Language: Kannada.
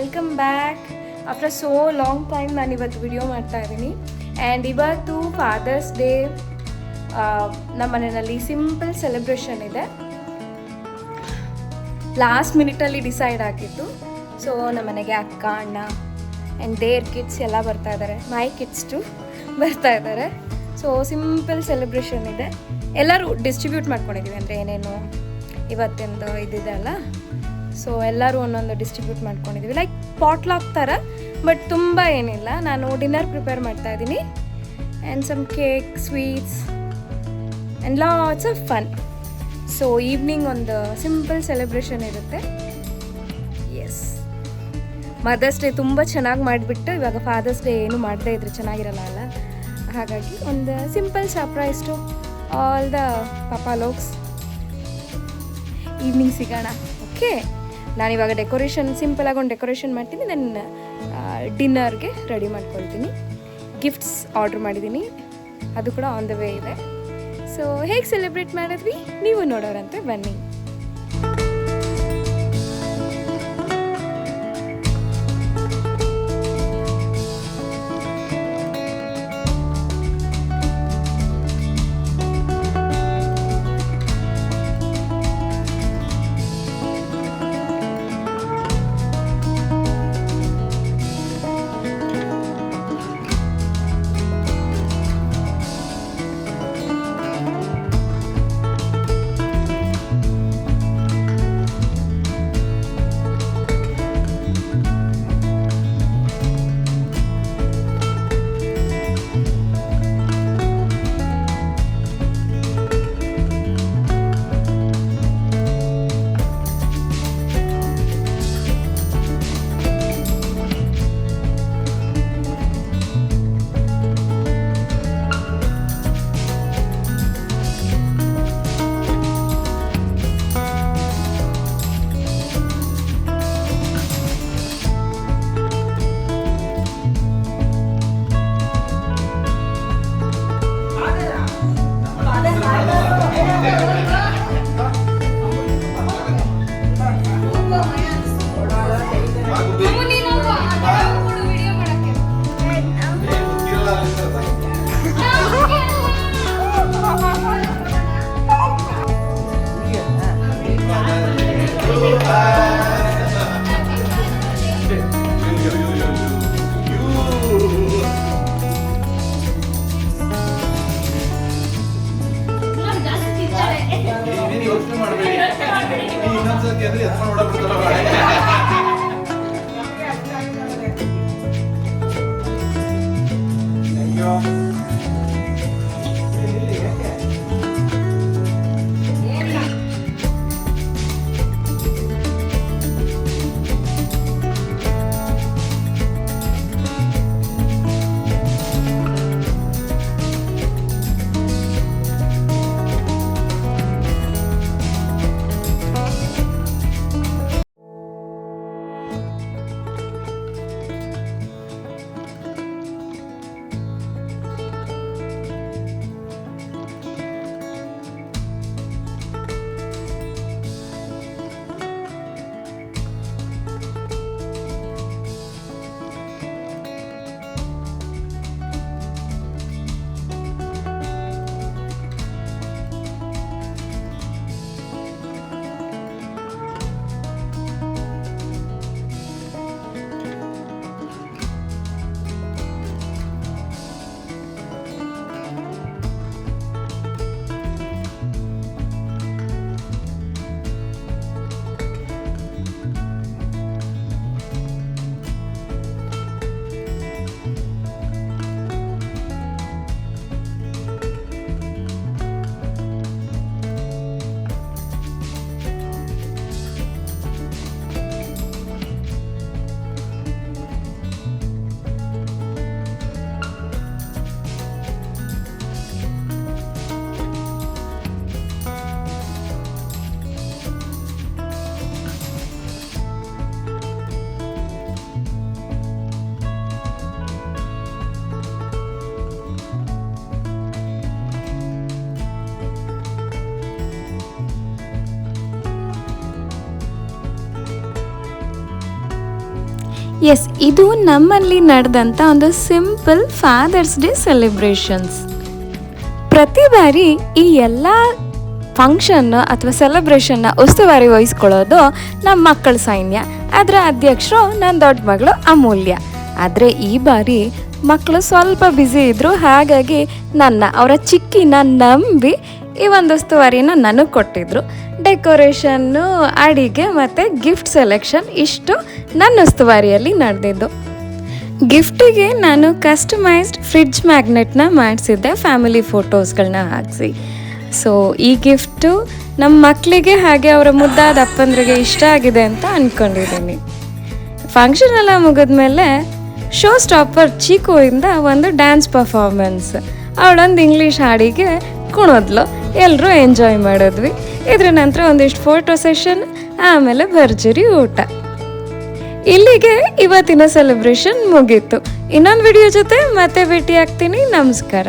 Welcome back. After so long time ನಾನು ಇವತ್ತು ವಿಡಿಯೋ ಮಾಡ್ತಾ ಇದ್ದೀನಿ. ಆ್ಯಂಡ್ ಇವತ್ತು ಫಾದರ್ಸ್ ಡೇ ನಮ್ಮ ಮನೆಯಲ್ಲಿ ಸಿಂಪಲ್ ಸೆಲೆಬ್ರೇಷನ್ ಇದೆ. ಲಾಸ್ಟ್ ಮಿನಿಟಲ್ಲಿ ಡಿಸೈಡ್ ಆಗಿತ್ತು. ಸೊ ನಮ್ಮ ಮನೆಗೆ ಅಕ್ಕ, ಅಣ್ಣ ಆ್ಯಂಡ್ ದೇರ್ ಕಿಡ್ಸ್ ಎಲ್ಲ ಬರ್ತಾ ಇದ್ದಾರೆ. ಮೈ ಕಿಡ್ಸ್ ಟು ಬರ್ತಾ ಇದ್ದಾರೆ. ಸೊ ಸಿಂಪಲ್ ಸೆಲೆಬ್ರೇಷನ್ ಇದೆ. ಎಲ್ಲರೂ ಡಿಸ್ಟ್ರಿಬ್ಯೂಟ್ ಮಾಡ್ಕೊಂಡಿದ್ದೀವಿ, ಅಂದರೆ ಏನೇನು ಇವತ್ತಿಂದು ಇದಿದೆ ಅಲ್ಲ, ಸೊ ಎಲ್ಲರೂ ಒಂದೊಂದು ಡಿಸ್ಟ್ರಿಬ್ಯೂಟ್ ಮಾಡ್ಕೊಂಡಿದ್ದೀವಿ. ಲೈಕ್ ಪಾಟ್ಲಾಕ್ ಥರ, ಬಟ್ ತುಂಬ ಏನಿಲ್ಲ. ನಾನು ಡಿನ್ನರ್ ಪ್ರಿಪೇರ್ ಮಾಡ್ತಾ ಇದ್ದೀನಿ and some cake, sweets and lots of fun. So evening ಒಂದು ಸಿಂಪಲ್ ಸೆಲೆಬ್ರೇಷನ್ ಇರುತ್ತೆ. ಎಸ್, ಮದರ್ಸ್ ಡೇ ತುಂಬ ಚೆನ್ನಾಗಿ ಮಾಡಿಬಿಟ್ಟು ಇವಾಗ ಫಾದರ್ಸ್ ಡೇ ಏನು ಮಾಡದೇ ಇದ್ರೆ ಚೆನ್ನಾಗಿರಲ್ಲ ಅಲ್ಲ. ಹಾಗಾಗಿ ಒಂದು simple surprise to all the ಪಾಪಾ ಲೋಕ್ಸ್. ಈವ್ನಿಂಗ್ ಸಿಗೋಣ, ಓಕೆ? ನಾನಿವಾಗ ಡೆಕೋರೇಷನ್ ಸಿಂಪಲಾಗಿ ಒಂದು ಡೆಕೋರೇಷನ್ ಮಾಡ್ತೀನಿ. ನನ್ನ ಡಿನ್ನರ್ಗೆ ರೆಡಿ ಮಾಡ್ಕೊಳ್ತೀನಿ. ಗಿಫ್ಟ್ಸ್ ಆರ್ಡ್ರ್ ಮಾಡಿದ್ದೀನಿ, ಅದು ಕೂಡ ಆನ್ ದ ವೇ ಇದೆ. ಸೊ ಹೇಗೆ ಸೆಲೆಬ್ರೇಟ್ ಮಾಡಿದ್ವಿ ನೀವು ನೋಡೋರಂತೆ, ಬನ್ನಿ. ಎಸ್, ಇದು ನಮ್ಮಲ್ಲಿ ನಡೆದಂಥ ಒಂದು ಸಿಂಪಲ್ ಫಾದರ್ಸ್ ಡೇ ಸೆಲೆಬ್ರೇಷನ್ಸ್. ಪ್ರತಿ ಬಾರಿ ಈ ಎಲ್ಲ ಫಂಕ್ಷನ್ ಅಥವಾ ಸೆಲೆಬ್ರೇಷನ್ನ ಉಸ್ತುವಾರಿ ವಹಿಸ್ಕೊಳ್ಳೋದು ನಮ್ಮ ಮಕ್ಕಳ ಸೈನ್ಯ. ಅದರ ಅಧ್ಯಕ್ಷರು ನನ್ನ ದೊಡ್ಡ ಮಗಳು ಅಮೂಲ್ಯ. ಆದರೆ ಈ ಬಾರಿ ಮಕ್ಕಳು ಸ್ವಲ್ಪ ಬ್ಯುಸಿ ಇದ್ದರು, ಹಾಗಾಗಿ ಅವರ ಚಿಕ್ಕಿನ ನಂಬಿ ಈ ಒಂದು ಉಸ್ತುವಾರಿನ ನನಗೆ ಕೊಟ್ಟಿದ್ರು. ಡೆಕೋರೇಷನ್ನು, ಅಡಿಗೆ ಮತ್ತು ಗಿಫ್ಟ್ ಸೆಲೆಕ್ಷನ್ ಇಷ್ಟು ನನ್ನ ಉಸ್ತುವಾರಿಯಲ್ಲಿ ನಡೆದಿದ್ದು. ಗಿಫ್ಟಿಗೆ ನಾನು ಕಸ್ಟಮೈಸ್ಡ್ ಫ್ರಿಡ್ಜ್ ಮ್ಯಾಗ್ನೆಟ್ನ ಮಾಡಿಸಿದ್ದೆ, ಫ್ಯಾಮಿಲಿ ಫೋಟೋಸ್ಗಳನ್ನ ಹಾಕಿಸಿ. ಸೊ ಈ ಗಿಫ್ಟು ನಮ್ಮ ಮಕ್ಕಳಿಗೆ ಹಾಗೆ ಅವರ ಮುದ್ದಾದ ಅಪ್ಪಂದ್ರಿಗೆ ಇಷ್ಟ ಆಗಿದೆ ಅಂತ ಅಂದ್ಕೊಂಡಿದ್ದೀನಿ. ಫಂಕ್ಷನ್ ಎಲ್ಲ ಮುಗಿದ್ಮೇಲೆ ಶೋ ಸ್ಟಾಪರ್ ಚೀಕೋಯಿಂದ ಒಂದು ಡ್ಯಾನ್ಸ್ ಪರ್ಫಾರ್ಮೆನ್ಸ್, ಅವಳೊಂದು ಇಂಗ್ಲೀಷ್ ಹಾಡಿಗೆ ಕುಣಿದ್ಲು, ಎಲ್ಲರೂ ಎಂಜಾಯ್ ಮಾಡಿದ್ವಿ. ಇದ್ರ ನಂತರ ಒಂದಿಷ್ಟು ಫೋಟೋ ಸೆಷನ್, ಆಮೇಲೆ ಭರ್ಜರಿ ಊಟ. ಇಲ್ಲಿಗೆ ಇವತ್ತಿನ ಸೆಲೆಬ್ರೇಷನ್ ಮುಗೀತು. ಇನ್ನೊಂದು ವಿಡಿಯೋ ಜೊತೆ ಮತ್ತೆ ಭೇಟಿ ಆಗ್ತೀನಿ. ನಮಸ್ಕಾರ.